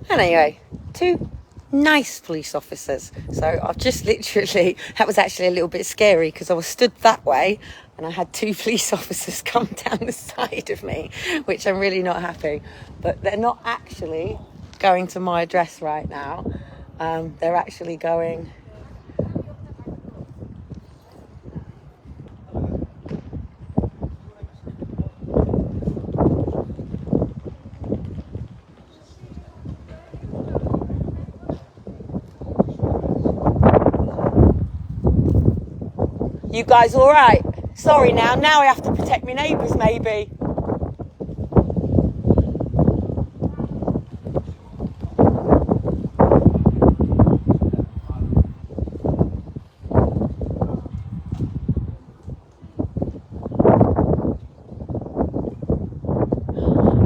And anyway, two nice police officers. So I've just literally, that was actually a little bit scary because I was stood that way and I had two police officers come down the side of me, which I'm really not happy. But they're not actually going to my address right now. They're actually going... You guys all right? Sorry now I have to protect my neighbours maybe.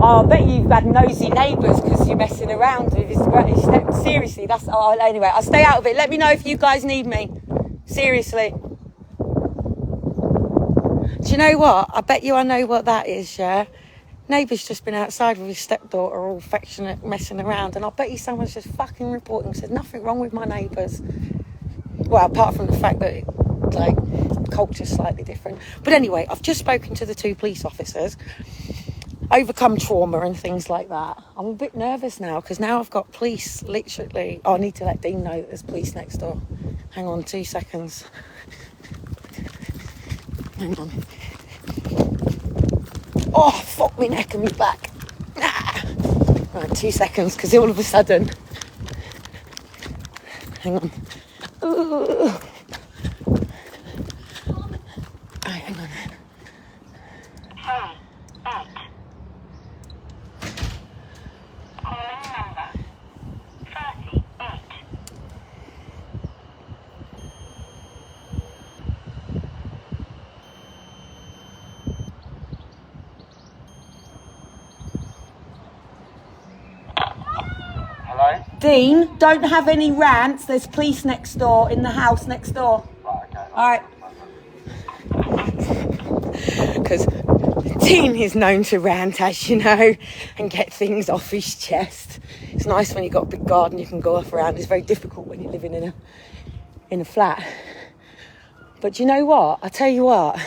Oh, I bet you've had nosy neighbours because you're messing around with his... Seriously, that's... Oh, anyway, I'll stay out of it. Let me know if you guys need me. Seriously. Do you know what? I bet you I know what that is, yeah? Neighbour's just been outside with his stepdaughter all affectionate, messing around, and I bet you someone's just fucking reporting, said nothing wrong with my neighbours. Well, apart from the fact that, like, culture's slightly different. But anyway, I've just spoken to the two police officers, overcome trauma and things like that. I'm a bit nervous now, because now I've got police, literally... Oh, I need to let Dean know that there's police next door. Hang on 2 seconds. Hang on. Oh, fuck me neck and me back. Ah. Right, 2 seconds, because all of a sudden... Hang on. Ooh. Right, hang on. Hey, back. Calling number 38. Hello? Dean, don't have any rants. There's police next door, in the house next door. Right, okay. All right. Because Dean is known to rant, as you know, and get things off his chest. It's nice when you've got a big garden you can go off around. It's very difficult when you're living in a flat. But you know what? I tell you what.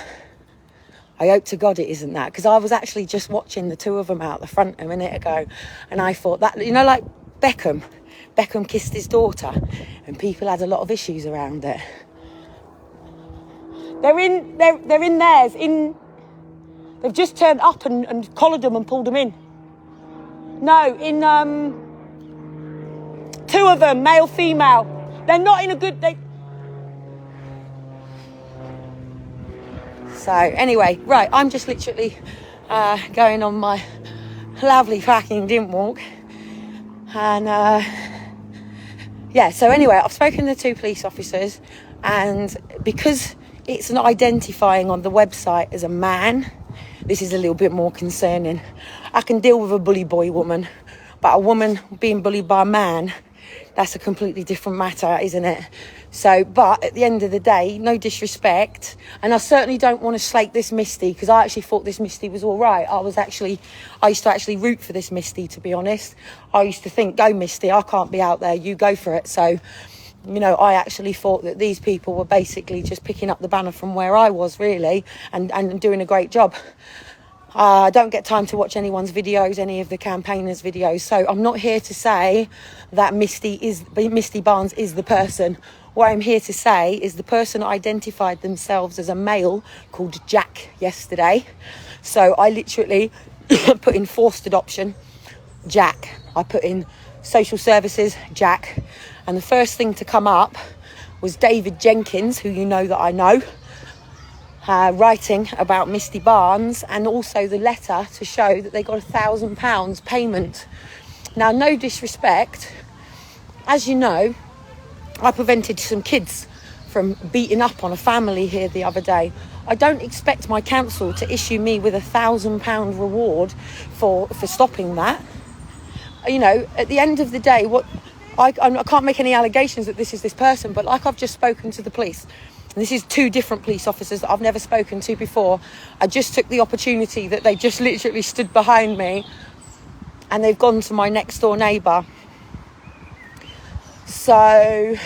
I hope to God it isn't that, because I was actually just watching the two of them out the front a minute ago, and I thought that, you know, like Beckham kissed his daughter, and people had a lot of issues around it. They're in theirs. They've just turned up and collared them and pulled them in. No, in two of them, male, female. They're not in a good... So anyway, right, I'm just literally going on my lovely fucking didn't walk. And yeah, so anyway, I've spoken to two police officers, and because it's not identifying on the website as a man, this is a little bit more concerning. I can deal with a bully boy woman, but a woman being bullied by a man, that's a completely different matter, isn't it? So, but at the end of the day, no disrespect, and I certainly don't want to slate this Misty, because I actually thought this Misty was all right. I used to actually root for this Misty, to be honest. I used to think, go Misty, I can't be out there, you go for it. So, you know, I actually thought that these people were basically just picking up the banner from where I was, really, and doing a great job. I don't get time to watch anyone's videos, any of the campaigners' videos, so I'm not here to say that Misty Barnes is the person. What I'm here to say is the person identified themselves as a male called Jack yesterday. So I literally put in forced adoption, Jack. I put in social services, Jack. And the first thing to come up was David Jenkins, who you know that I know, writing about Misty Barnes, and also the letter to show that they got £1,000 payment. Now, no disrespect, as you know, I prevented some kids from beating up on a family here the other day. I don't expect my council to issue me with £1,000 reward for stopping that. You know, at the end of the day, I can't make any allegations that this is this person, but like I've just spoken to the police, and this is two different police officers that I've never spoken to before. I just took the opportunity that they just literally stood behind me, and they've gone to my next door neighbour So,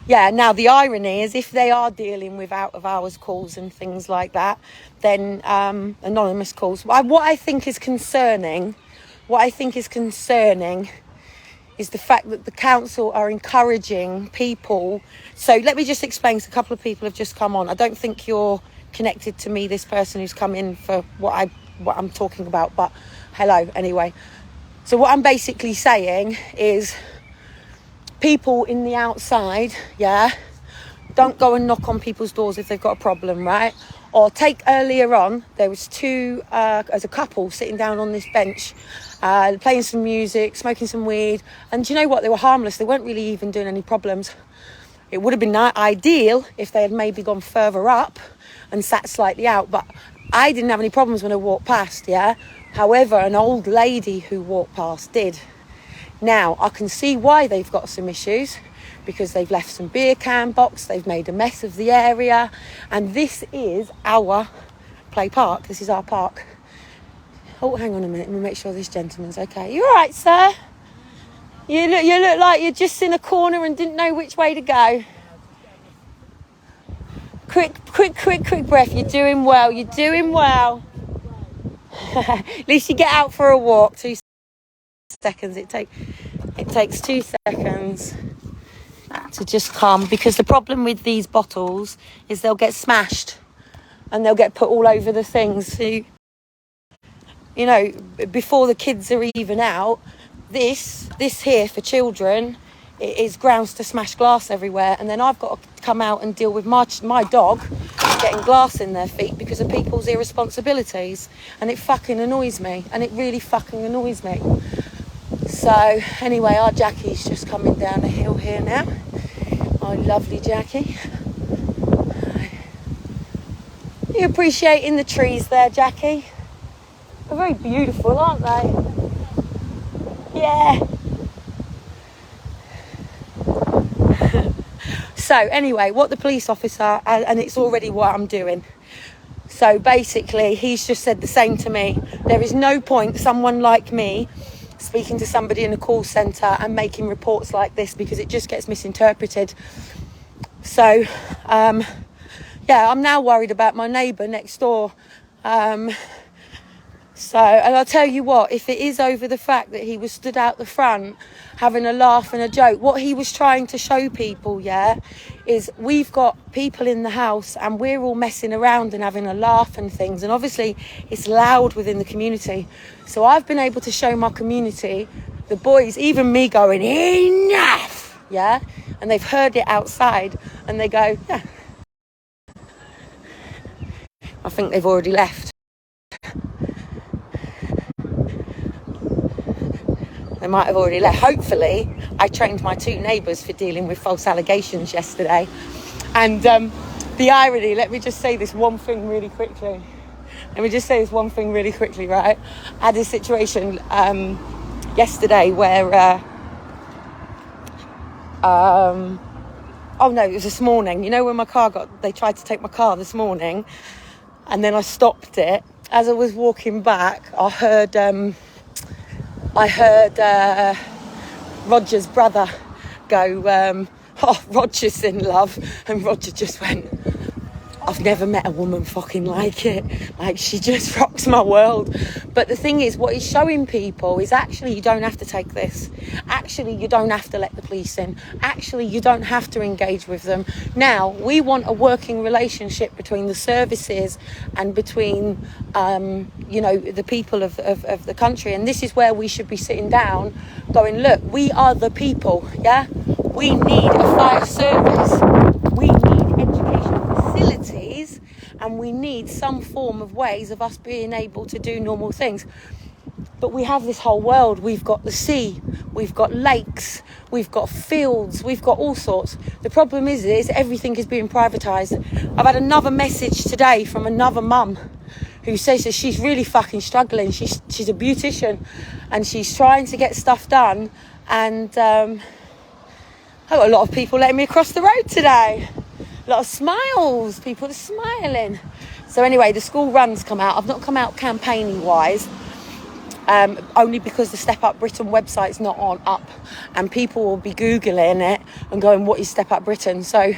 yeah, now the irony is if they are dealing with out of hours calls and things like that, then anonymous calls. What I think is concerning is the fact that the council are encouraging people. So let me just explain, because a couple of people have just come on. I don't think you're connected to me, this person who's come in for what I'm talking about, but hello anyway. So what I'm basically saying is people in the outside, don't go and knock on people's doors if they've got a problem, right? Or take earlier on, there was as a couple sitting down on this bench, playing some music, smoking some weed. And do you know what? They were harmless. They weren't really even doing any problems. It would have been ideal if they had maybe gone further up and sat slightly out. But I didn't have any problems when I walked past, However, an old lady who walked past did. Now, I can see why they've got some issues, because they've left some beer can box, they've made a mess of the area, and this is our play park. This is our park. Oh, hang on a minute, let me make sure this gentleman's okay. You all right, sir? You look like you're just in a corner and didn't know which way to go. Quick breath. You're doing well. At least you get out for a walk. 2 seconds. It takes 2 seconds to just calm, because the problem with these bottles is they'll get smashed and they'll get put all over the things. So, before the kids are even out, this here for children, it is grounds to smash glass everywhere, and then I've got to come out and deal with my dog getting glass in their feet because of people's irresponsibilities, and it fucking annoys me, and it really fucking annoys me. So anyway, our Jackie's just coming down the hill here now. My lovely Jackie. You appreciating the trees there, Jackie? They're very beautiful, aren't they? Yeah. So anyway, what the police officer, and it's already what I'm doing. So basically, he's just said the same to me. There is no point someone like me speaking to somebody in a call centre and making reports like this, because it just gets misinterpreted. So, I'm now worried about my neighbour next door. And I'll tell you what, if it is over the fact that he was stood out the front having a laugh and a joke, what he was trying to show people, is we've got people in the house and we're all messing around and having a laugh and things. And obviously it's loud within the community. So I've been able to show my community, the boys, even me going, enough, and they've heard it outside and they go, yeah. I think they've already left. They might have already left. Hopefully, I trained my 2 neighbours for dealing with false allegations yesterday. And the irony, let me just say this one thing really quickly. Right? I had a situation yesterday where... it was this morning. When my car they tried to take my car this morning, and then I stopped it. As I was walking back, I heard Roger's brother go, Roger's in love. And Roger just went, I've never met a woman fucking like it. Like, she just rocks my world. But the thing is, what he's showing people is actually you don't have to take this. Actually, you don't have to let the police in. Actually, you don't have to engage with them. Now, we want a working relationship between the services and between, the people of the country. And this is where we should be sitting down going, look, we are the people, We need a fire service. We need educational facilities, and we need some form of ways of us being able to do normal things. But we have this whole world. We've got the sea, we've got lakes, we've got fields, we've got all sorts. The problem is everything is being privatised. I've had another message today from another mum who says that she's really fucking struggling. She's a beautician and she's trying to get stuff done, and I've got a lot of people letting me across the road today. A lot of smiles. People are smiling. So anyway, the school run's come out. I've not come out campaigning wise, only because the Step Up Britain website's not up, and people will be Googling it and going, what is Step Up Britain? So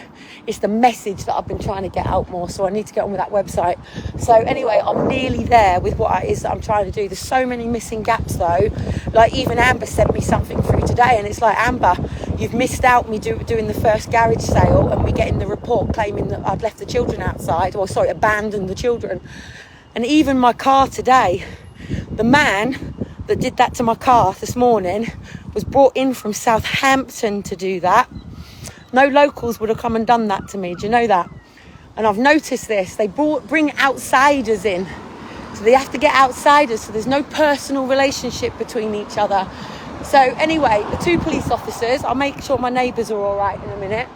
it's the message that I've been trying to get out more, so I need to get on with that website. So anyway, I'm nearly there with what it is that I'm trying to do. There's so many missing gaps though. Like even Amber sent me something through today, and it's like, Amber, you've missed out me doing the first garage sale and me getting the report claiming that I'd left the children outside, or sorry, abandoned the children. And even my car today, the man that did that to my car this morning was brought in from Southampton to do that. No locals would have come and done that to me. Do you know that? And I've noticed this. They bring outsiders in. So they have to get outsiders. So there's no personal relationship between each other. So anyway, the 2 police officers, I'll make sure my neighbours are all right in a minute.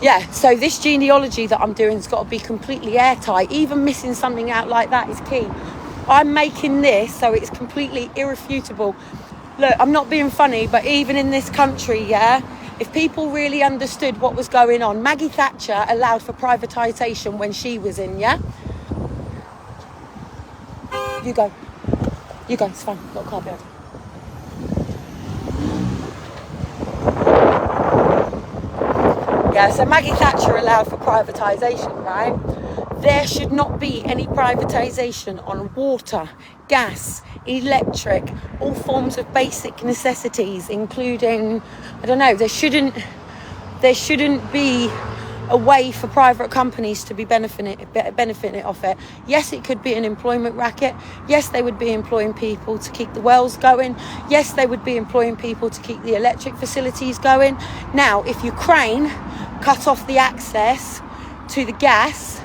Yeah, so this genealogy that I'm doing has got to be completely airtight. Even missing something out like that is key. I'm making this so it's completely irrefutable. Look, I'm not being funny, but even in this country, yeah, if people really understood what was going on, Maggie Thatcher allowed for privatisation when she was in, yeah? You go, it's fine, got a car behind. Yeah, so Maggie Thatcher allowed for privatisation, right? There should not be any privatisation on water, gas, electric, all forms of basic necessities, including, I don't know, there shouldn't be a way for private companies to be benefiting off it. Yes, it could be an employment racket. Yes, they would be employing people to keep the wells going. Yes, they would be employing people to keep the electric facilities going. Now, if Ukraine cut off the access to the gas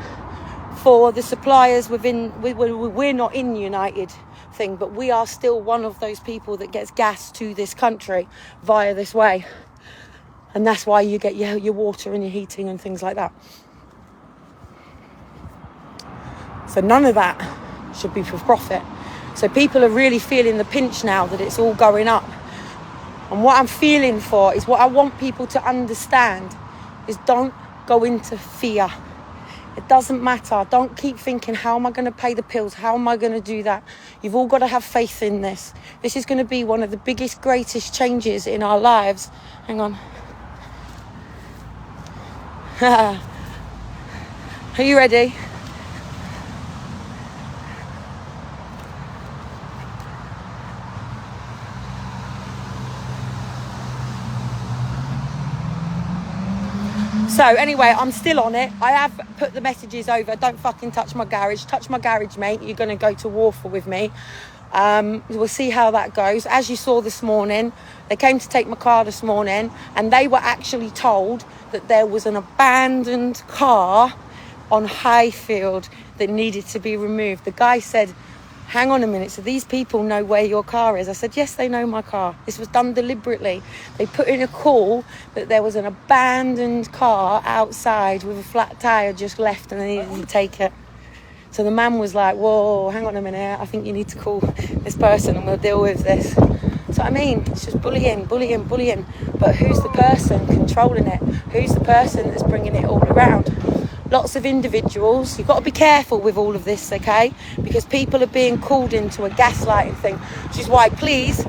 for the suppliers we're not in United thing, but we are still one of those people that gets gas to this country via this way. And that's why you get your water and your heating and things like that. So none of that should be for profit. So people are really feeling the pinch now that it's all going up. And what I'm feeling for is, what I want people to understand is, don't go into fear. It doesn't matter. Don't keep thinking, how am I going to pay the bills? How am I going to do that? You've all got to have faith in this. This is going to be one of the biggest, greatest changes in our lives. Hang on. Are you ready? So anyway, I'm still on it. I have put the messages over. Don't fucking touch my garage. Touch my garage, mate. You're going to go to war for with me. We'll see how that goes. As you saw this morning, they came to take my car this morning, and they were actually told that there was an abandoned car on Highfield that needed to be removed. The guy said, hang on a minute, so these people know where your car is? I said, yes, they know my car. This was done deliberately. They put in a call that there was an abandoned car outside with a flat tyre just left, and they needed to take it. So the man was like, whoa, hang on a minute, I think you need to call this person and we'll deal with this. So I mean, it's just bullying. But who's the person controlling it? Who's the person that's bringing it all around? Lots of individuals. You've got to be careful with all of this, okay? Because people are being called into a gaslighting thing, which is why, please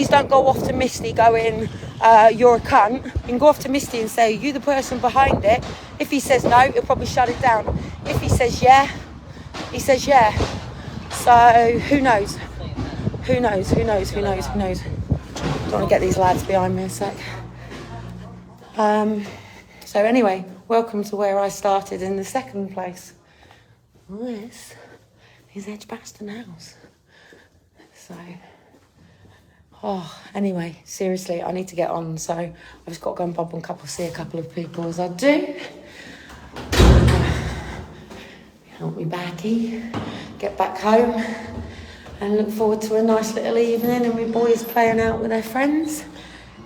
don't go off to Misty going, you're a cunt. You can go off to Misty and say, are you the person behind it? If he says no, he'll probably shut it down. If he says yeah, he says yeah. So who knows? Who knows? Don't want to get these lads behind me a sec. So anyway, welcome to where I started in the second place. This is Edgbaston House. So, anyway, seriously, I need to get on. So I've just got to go and bob and see a couple of people as I do. Help me backy, get back home, and look forward to a nice little evening and my boys playing out with their friends,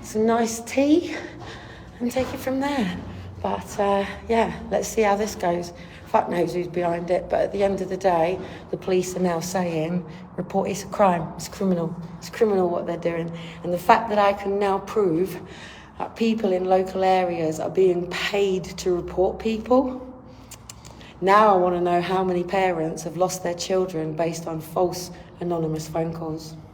some nice tea, and take it from there. But yeah, let's see how this goes. Fuck knows who's behind it, but at the end of the day, the police are now saying, report, it's a crime, it's criminal. It's criminal what they're doing. And the fact that I can now prove that people in local areas are being paid to report people, now I want to know how many parents have lost their children based on false anonymous phone calls.